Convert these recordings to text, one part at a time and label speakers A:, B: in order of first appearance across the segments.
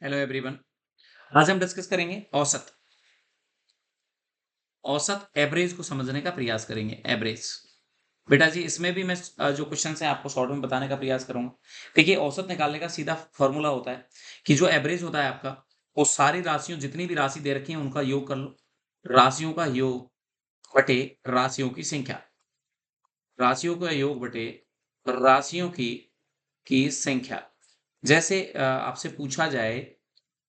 A: Hello everyone. आज हम discuss करेंगे औसत। औसत एवरेज को समझने का प्रयास करेंगे। एवरेज बेटा जी, इसमें भी मैं जो क्वेश्चन है आपको शॉर्ट में बताने का प्रयास करूंगा। देखिए, औसत निकालने का सीधा फॉर्मूला होता है कि जो एवरेज होता है आपका, वो सारी राशियों, जितनी भी राशि दे रखी है उनका योग कर लो। राशियों का योग बटे राशियों की संख्या। राशियों का योग बटे राशियों की संख्या। जैसे आपसे पूछा जाए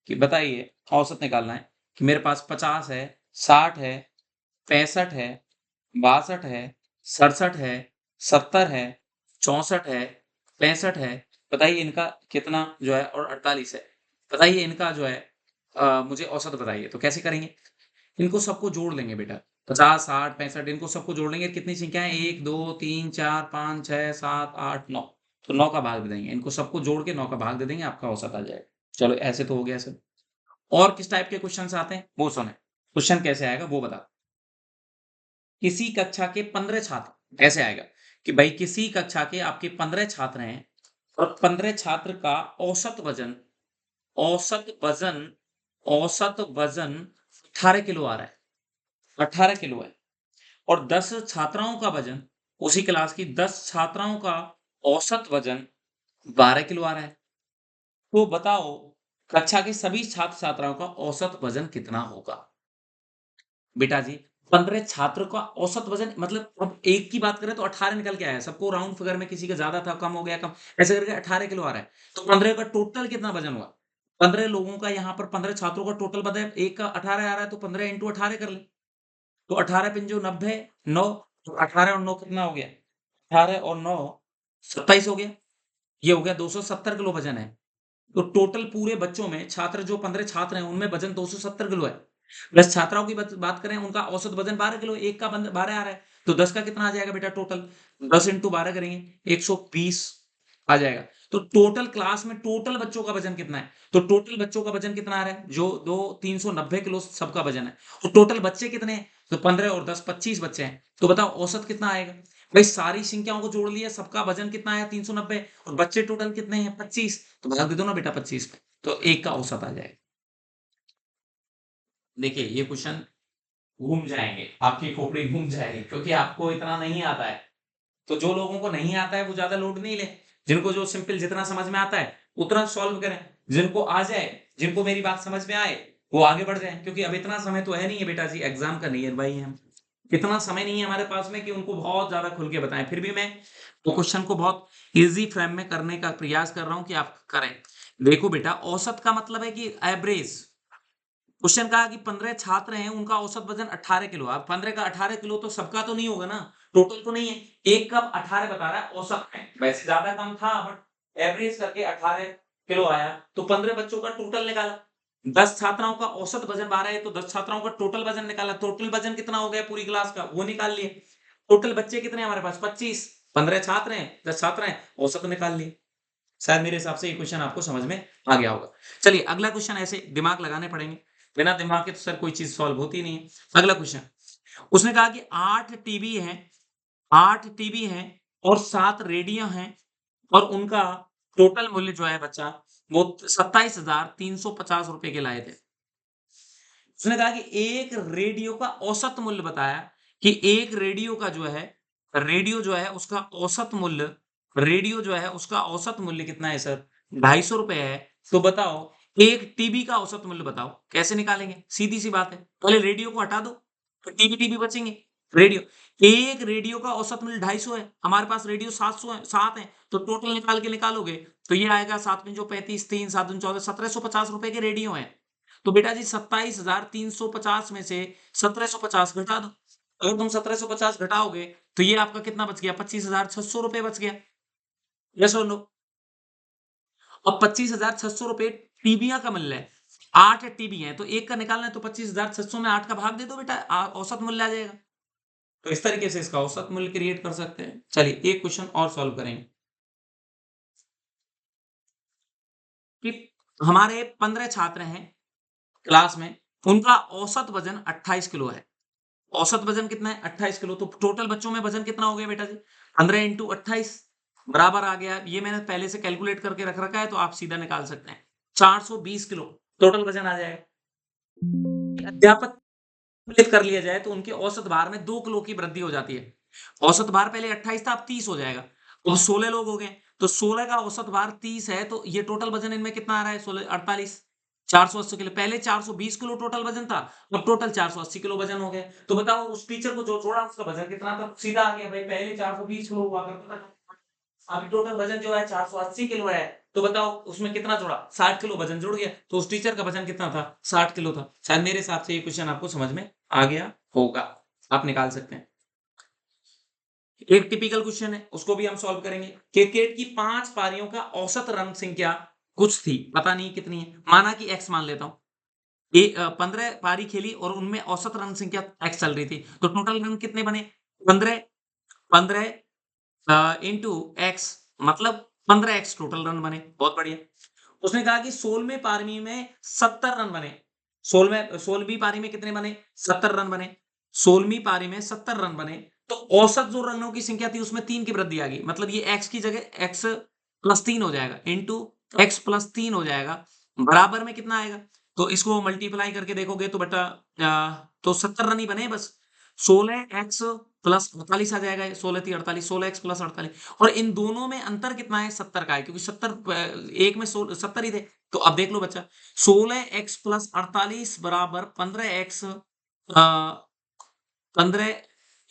A: कि बताइए, औसत निकालना है कि मेरे पास 50 है, 60 है, 65 है, 62 है, 67 है, 70 है, 64 है, 65 है। बताइए इनका कितना जो है, और 48 है। बताइए इनका जो है मुझे औसत बताइए। तो कैसे करेंगे? इनको सबको जोड़ लेंगे बेटा। 50, 60, 65 इनको सबको जोड़ लेंगे। कितनी संख्या है? 1, 2, 3, 4, 5, 6, 7, 8, 9। तो 9 का भाग दे देंगे। इनको सबको जोड़ के 9 का भाग दे देंगे, आपका औसत आ जाएगा। चलो, ऐसे तो हो गया सर। और किस टाइप के क्वेश्चन आते हैं वो सुने। क्वेश्चन कैसे आएगा वो बता। किसी कक्षा के 15 छात्र, ऐसे आएगा कि भाई किसी कक्षा के आपके 15 छात्र हैं और 15 छात्र का औसत वजन औसत वजन औसत वजन 18 किलो आ रहा है। 18 किलो है। और 10 छात्राओं का वजन, उसी क्लास की 10 छात्राओं का औसत वजन 12 किलो आ रहा है। तो बताओ, कक्षा के सभी छात्र छात्राओं का औसत वजन कितना होगा? बेटा जी, 15 छात्र का औसत वजन, मतलब अब एक की बात करें तो 18 निकल के आया है। सबको राउंड फिगर में, किसी का ज्यादा था, कम हो गया, कम, ऐसे करके 18 किलो आ रहा है। तो 15 का टोटल कितना वजन हुआ? 15 लोगों का, यहाँ पर 15 छात्रों का टोटल वजन एक का 18 आ रहा है, तो 15 इंटू 18 कर ले। तो 18 पिंजो 90, 9। तो 18 और 9 कितना हो गया? 18 और 9 27 हो गया। ये हो गया 270 किलो वजन है। तो टोटल पूरे बच्चों में, छात्र जो 15 छात्र हैं उनमें वजन 270 किलो है। प्लस छात्राओं की बात करें, उनका औसत वजन 12 किलो, एक का 12 आ रहा है। तो 10 का कितना आ जाएगा बेटा टोटल? 10 इंटू 12 करेंगे, 120 आ जाएगा। तो टोटल क्लास में टोटल बच्चों का वजन कितना है? तो टोटल बच्चों का वजन कितना आ रहा है? जो दो 390 किलो सबका वजन है। और टोटल बच्चे कितने हैं? तो 15 और 10 25 बच्चे हैं। तो बताओ औसत कितना आएगा? भाई सारी संख्याओं को जोड़ लिया, सबका वजन कितना आया? 390, और बच्चे टोटल कितने हैं? 25। तो भाग दे दो ना बेटा 25 पे, तो एक का औसत आ जाएगा। देखिए, ये क्वेश्चन घूम जाएंगे, आपकी खोपड़ी घूम जाएगी, क्योंकि आपको इतना नहीं आता है। तो जो लोगों को नहीं आता है वो ज्यादा लोड नहीं ले। जिनको जो सिंपल जितना समझ में आता है उतना सॉल्व करें। जिनको आ जाए, जिनको मेरी बात समझ में आए, वो आगे बढ़ जाए। क्योंकि अब इतना समय तो है नहीं है बेटा जी, एग्जाम का नहीं है भाई। हम इतना समय नहीं है हमारे पास में कि उनको बहुत ज्यादा खुल के बताएं। फिर भी मैं तो क्वेश्चन को बहुत इजी फ्रेम में करने का प्रयास कर रहा हूं कि आप करें। देखो बेटा, औसत का मतलब है कि एवरेज। क्वेश्चन कहा कि 15 छात्र हैं, उनका औसत वजन 18 किलो। अब 15 का 18 किलो तो सबका तो नहीं होगा ना, टोटल तो नहीं है। एक का 18 बता रहा है औसत में, वैसे ज्यादा कम था बट एवरेज करके 18 किलो आया। तो 15 बच्चों का टोटल निकाला। 10 छात्राओं का औसत वजन 12 है, तो 10 छात्राओं का टोटल वजन निकाला। टोटल वजन कितना हो गया पूरी क्लास का, वो निकाल लिए। टोटल बच्चे कितने हैं हमारे पास? 25। 15 छात्र हैं, 10 छात्र हैं, औसत निकाल लिए। शायद मेरे हिसाब से ये क्वेश्चन आपको समझ में आ गया होगा। चलिए अगला क्वेश्चन, ऐसे दिमाग लगाने पड़ेंगे, बिना दिमाग के तो सर कोई चीज सॉल्व होती नहीं है। अगला क्वेश्चन, उसने कहा कि 8 टीवी हैं, 8 टीवी हैं और 7 रेडियो हैं, और उनका टोटल मूल्य जो है बच्चा, वो 27,350 रुपए के लाए थे। उसने कहा कि एक रेडियो का औसत मूल्य बताया, कि एक रेडियो का जो है, रेडियो जो है उसका औसत मूल्य, रेडियो जो है उसका औसत मूल्य कितना है सर? 250 रुपए है। तो बताओ, एक टीबी का औसत मूल्य बताओ। कैसे निकालेंगे? सीधी सी बात है, पहले रेडियो को हटा दो तो टीबी टीबी बचेंगे। रेडियो, एक रेडियो का औसत मूल्य 250 है, हमारे पास रेडियो 700 है, 7 है। तो टोटल निकाल के निकालोगे तो ये आएगा 7 में जो 35, 3 7 14, 1750 रुपए के रेडियो है। तो बेटा जी 27,350 में से 1750 घटा दो। अगर तुम 1750 घटाओगे तो ये आपका कितना बच गया? 25,600 रुपए बच गया। यस और नो? और 25,600 रुपए टीबिया का मूल्य है। 8 टीबी है तो एक का निकालना है, तो 25,600 में 8 का भाग दे दो बेटा, औसत मूल्य आ जाएगा। तो इस तरीके से इसका औसत मूल्य क्रिएट कर सकते हैं। चलिए एक क्वेश्चन और सॉल्व करेंगे कि हमारे 15 छात्र हैं क्लास में, उनका औसत वजन 28 किलो है। औसत वजन कितना है? 28 किलो। तो टोटल बच्चों में वजन कितना हो गया बेटा जी? 15 इंटू 28 बराबर आ गया। ये मैंने पहले से कैलकुलेट करके रख रखा है, तो आप सीधा निकाल सकते हैं। 420 किलो टोटल वजन आ जाएगा। अध्यापक कर लिया जाए तो उनके औसत भार में 2 किलो की वृद्धि हो जाती है। औसत भार पहले 28 था, अब 30 हो जाएगा। अब 16 लोग हो गए, तो 16 का औसत भार 30 है, तो ये टोटल वजन इनमें कितना आ रहा है? 16 48, 480 किलो। पहले 420 किलो टोटल वजन था, अब टोटल 480 किलो वजन हो गया। तो बताओ उस टीचर को जो जोड़ा उसका वजन कितना था? सीधा आ गया भाई, पहले 420 किलो हुआ करता था, अभी टोटल वजन जो है 480 किलो है। तो बताओ उसमें कितना जोड़ा? 60 किलो वजन जुड़ गया। तो उस टीचर का वजन कितना था? 60 किलो था। शायद मेरे हिसाब से ये क्वेश्चन आपको समझ में आ गया होगा, आप निकाल सकते हैं। एक टिपिकल क्वेश्चन है, उसको भी हम सॉल्व करेंगे। क्रिकेट की 5 पारियों का औसत रन संख्या कुछ थी, पता नहीं कितनी है। माना कि x मान लेता हूं, 15 पारी खेली और उनमें औसत रन संख्या x चल रही थी, तो टोटल रन कितने बने? 15 15 इंटू x, मतलब 15x टोटल रन बने। बहुत बढ़िया। उसने कहा कि 16वें पारी में 70 रन बने। 16वीं पारी में कितने बने? 70 रन बने। 16वीं पारी में 70 रन बने, तो औसत जो रनों की संख्या थी उसमें 3 की वृद्धि आ गई। मतलब ये x की जगह x प्लस 3 हो जाएगा, इंटू x प्लस 3 हो जाएगा, बराबर में कितना आएगा? तो इसको मल्टीप्लाई करके देखोगे तो बेटा तो 70 रन ही बने बस। 16x प्लस 48 आ जाएगा, 16 थी 48, 16x प्लस 48। और इन दोनों में अंतर कितना है? 70 का है, क्योंकि 70 एक में 70 ही थे। तो अब देख लो बच्चा, 16x प्लस 48 बराबर 15x, 15,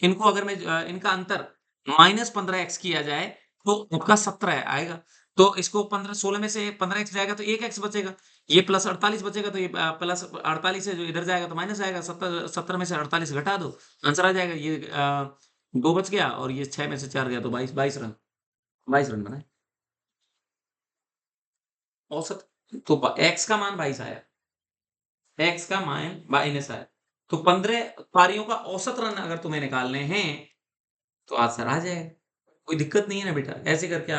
A: इनको अगर मैं इनका अंतर -15x किया जाए तो आपका 17 आएगा। तो इसको 15 16 में से 15x जाएगा तो 1x बचेगा, ये प्लस 48 बचेगा, तो ये प्लस 48 है जो इधर जाएगा तो माइनस आएगा। 17 में से 48 घटा दो, आंसर आ जाएगा। ये 2 बच गया और ये 6 में से 4 गया, तो 22 रन, 22 रन बना औसत। तो x का मान 22 आया, x का मान माइनस आया। तो 15 पारियों का औसत रन अगर तुम्हें निकालने हैं तो आंसर आ जाएगा। कोई दिक्कत नहीं है ना बेटा, ऐसे करके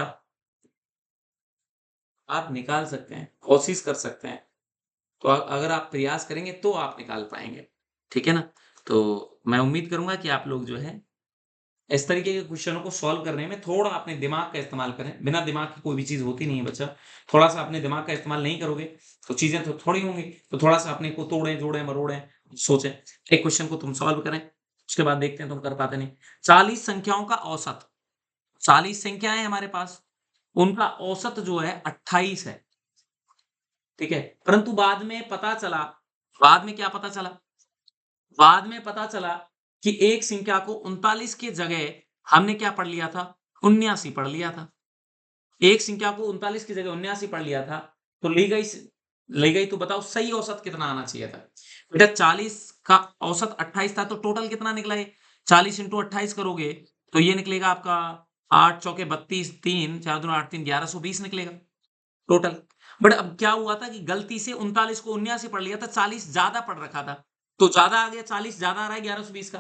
A: आप निकाल सकते हैं, कोशिश कर सकते हैं। तो अगर आप प्रयास करेंगे तो आप निकाल पाएँगे, ठीक है ना? तो मैं उम्मीद करूँगा कि आप लोग जो है इस तरीके के क्वेश्चनों को सॉल्व करने में थोड़ा अपने दिमाग का इस्तेमाल करें। बिना दिमाग की कोई भी चीज़ होती नहीं है बच्चा। थोड़ा-सा अपने दिमाग का इस्तेमाल नहीं करोगे, तो चीज़ें तो थोड़ी होंगी। तो थोड़ा-सा अपने को तोड़ें, जोड़ें, मरोड़ें, सोचें। एक क्वेश्चन को तुम सॉल्व करें, उसके बाद देखते हैं तुम कर पाते नहीं। 40 संख्याओं का औसत, 40 संख्याएँ हैं हमारे पास, उनका औसत जो है 28 है, ठीक है? परंतु बाद में क्या पता चला? बाद में पता चला कि एक संख्या को 39 की जगह हमने क्या पढ़ लिया था? 79 पढ़ लिया था। एक संख्या को 39 की जगह 79 पढ़ लिया था, तो ली गई तो बताओ सही औसत कितना आना चाहिए था? बेटा 40 का औसत 28 था, तो टोटल कितना निकला ये? 40 इंटू 28 करोगे तो ये निकलेगा आपका 8 चौके 32, 3 4 दूनी 8, 3 1120 निकलेगा टोटल। बट अब क्या हुआ था कि गलती से 39 को 79 पढ़ लिया था, 40 ज़्यादा पढ़ रखा था। तो ज़्यादा आ गया, 40 ज़्यादा आ रहा है 1120 का।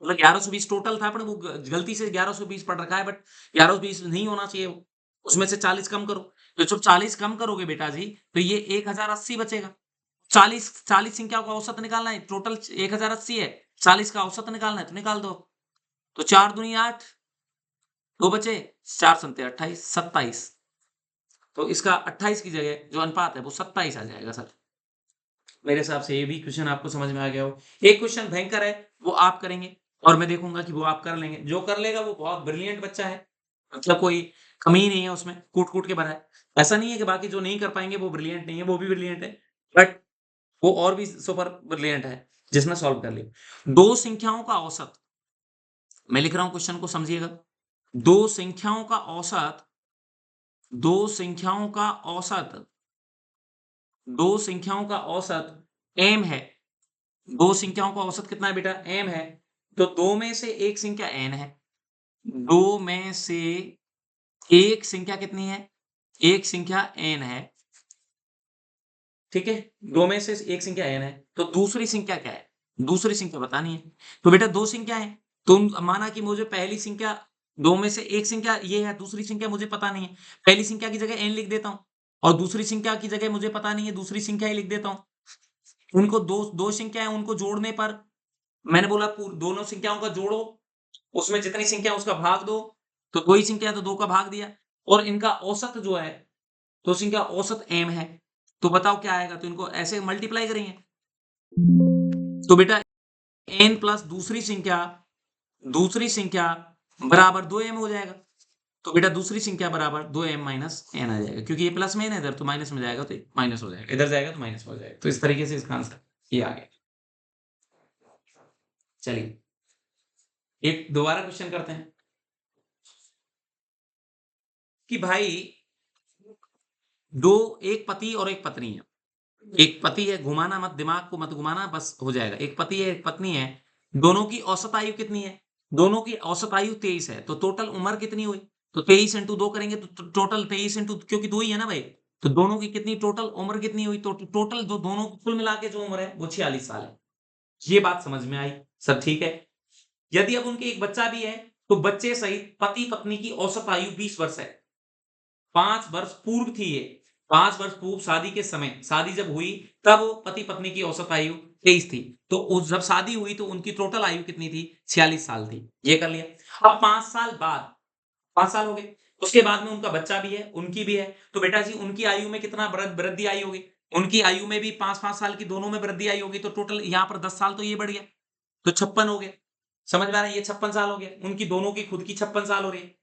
A: मतलब 1120 टोटल था, पर वो गलती से 1120 पढ़ रखा है, बट 1120 नहीं होना चाहिए वो। उसमें से 40 कम करो। तो जब 40 कम करोगे बेटा जी, तो ये 1080 बचेगा। 40 संख्याओं का औसत निकालना है, टोटल 1080 है। 40 का औसत निकालना है तो निकाल दो। तो 4 दूनी 8, 2 बचे, 4 संते 28, 27। तो इसका 28 की जगह जो अनुपात है वो 27 आ जाएगा सर। मेरे हिसाब से ये भी क्वेश्चन आपको समझ में आ गया हो। एक क्वेश्चन भयंकर है, वो आप करेंगे और मैं देखूँगा कि वो आप कर लेंगे। जो कर लेगा वो बहुत ब्रिलियंट बच्चा है, मतलब कोई कमी ही नहीं है उसमें, कूट-कूट के भरा है। ऐसा नहीं है कि बाकी जो नहीं कर पाएँगे वो ब्रिलियंट नहीं है, वो भी ब्रिलियंट है, बट वो और भी सुपर ब्रिलियंट है, जिसने सॉल्व कर लिया। 2 संख्याओं का औसत, मैं लिख रहा हूँ क्वेश्चन को समझिएगा। 2 संख्याओं का औसत 2 संख्याओं का औसत 2 संख्याओं का औसत m है। 2 संख्याओं का औसत कितना है बेटा? m है। तो 2 में से एक संख्या n है। 2 में से एक संख्या कितनी है? एक संख्या n है। ठीक है? 2 में से एक संख्या n है। तो दूसरी संख्या क्या है? दूसरी संख्या बतानी है। तो बेटा 2 संख्या है। तो माना कि मुझे पहली संख्या 2 में से एक संख्या ये है, दूसरी संख्या मुझे पता नहीं है। पहली संख्या की जगह n लिख देता हूँ और दूसरी संख्या की जगह मुझे पता नहीं है, दूसरी संख्या ही लिख देता हूँ। उनको दो संख्या है, उनको जोड़ने पर मैंने बोला दोनों संख्याओं का जोड़ो, उसमें जितनी संख्या है उसका भाग दो, तो 2 ही संख्या है तो 2 का भाग दिया और इनका औसत जो है, तो इनका औसत m है। तो बताओ क्या आएगा? तो इनको ऐसे मल्टीप्लाई करेंगे। तो बेटा n प्लस दूसरी संख्या बराबर 2m हो जाएगा। तो बेटा दूसरी संख्या बराबर 2m माइनस n आ जाएगा, क्योंकि ये प्लस में है इधर, तो माइनस में जाएगा तो माइनस हो जाएगा, इधर जाएगा तो माइनस हो जाएगा। तो इस तरीके से इसका आंसर ये आ गया। चलिए एक दोबारा क्वेश्चन करते हैं कि भाई एक पति और एक पत्नी है। एक पति है, घुमाना मत, दिमाग को मत घुमाना, बस हो जाएगा। एक पति है एक पत्नी है, दोनों की औसत आयु कितनी है? दोनों की औसत आयु 23 है, तो टोटल उम्र कितनी हुई? तो 23 इंटू 2 करेंगे तो टोटल 23 इंटू, क्योंकि 2 ही है ना भाई, तो दोनों की कितनी टोटल उम्र कितनी हुई? तो टोटल जो दोनों की कुल मिला के जो उम्र है वो 46 साल है। ये बात समझ में आई? सब ठीक है। यदि अब उनके एक बच्चा भी है तो बच्चे सहित पति पत्नी की औसत आयु 20 वर्ष है। 5 वर्ष पूर्व थी ये, 5 वर्ष पूर्व शादी के समय, शादी जब हुई तब पति पत्नी की औसत आयु 23 थी। तो उस जब शादी हुई तो उनकी टोटल आयु कितनी थी? 46 साल थी। ये कर लिया। अब 5 साल बाद, 5 साल हो गए, उसके बाद में उनका बच्चा भी है, उनकी भी है, तो बेटा जी उनकी आयु में कितना वृद्धि आई होगी? उनकी आयु में भी 5-5 साल की दोनों में वृद्धि आई होगी, तो टोटल यहाँ पर 10 साल तो ये बढ़ गया, तो 56 हो गए। समझ में आ रहा है? ये 56 साल हो गए, उनकी दोनों की खुद की 56 साल हो रही है।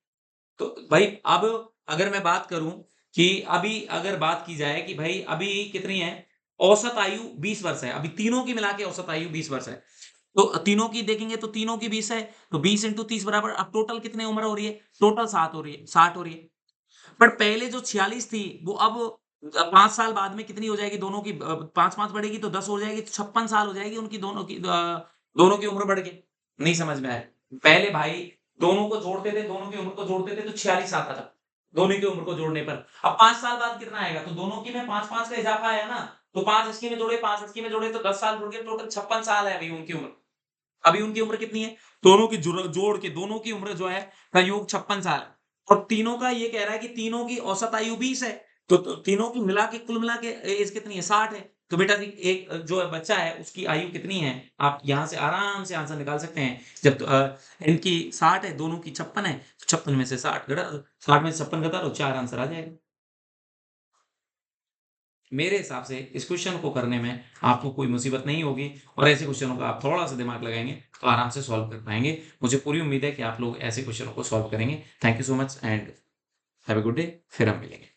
A: तो भाई अब अगर मैं बात करूं कि अभी अगर बात की जाए कि भाई अभी कितनी है, औसत आयु 20 वर्ष है, अभी तीनों की मिला के औसत आयु 20 वर्ष है। तो तीनों की देखेंगे तो तीनों की 20 है, तो 20 इंटू 30 बराबर, अब टोटल कितने उम्र हो रही है? टोटल 7 हो रही है, 60 हो रही है। पर पहले जो 46 थी वो अब 5 साल बाद में कितनी हो जाएगी? दोनों की 5-5 बढ़ेगी तो 10 हो जाएगी, तो 56 साल हो जाएगी उनकी, दोनों की उम्र बढ़ के। नहीं समझ में आया? पहले भाई दोनों को जोड़ते थे, दोनों की उम्र को जोड़ते थे तो 46 आता था, दोनों की उम्र को जोड़ने पर। अब 5 साल बाद कितना आएगा? तो दोनों की में 5-5 का इजाफा आया ना, तो 5 इसकी में जोड़े, 5 इसकी में जोड़े, तो 10 साल जुड़ गए, टोटल 56 साल है अभी उनकी उम्र। अभी उनकी उम्र कितनी है? दोनों की जोड़ के दोनों की उम्र जो है का योग 56 साल है। और तीनों का ये कह रहा है कि तीनों की औसत आयु 20 है, तो तीनों की मिला के कुल मिला के एज कितनी है? 60 है। तो बेटा जी एक जो बच्चा है उसकी आयु कितनी है? आप यहाँ से आराम से आंसर निकाल सकते हैं। जब इनकी 60 है, दोनों की 56 है, तो 56 में से 60 घटा दो, 60 में से 56 घटा दो, 4 आंसर आ जाएगा। मेरे हिसाब से इस क्वेश्चन को करने में आपको कोई मुसीबत नहीं होगी, और ऐसे क्वेश्चनों का आप थोड़ा-सा दिमाग लगाएँगे तो आराम से सॉल्व कर पाएँगे। मुझे पूरी उम्मीद है कि आप लोग ऐसे क्वेश्चनों को सॉल्व करेंगे। Thank you so much and have a good day. फिर हम मिलेंगे।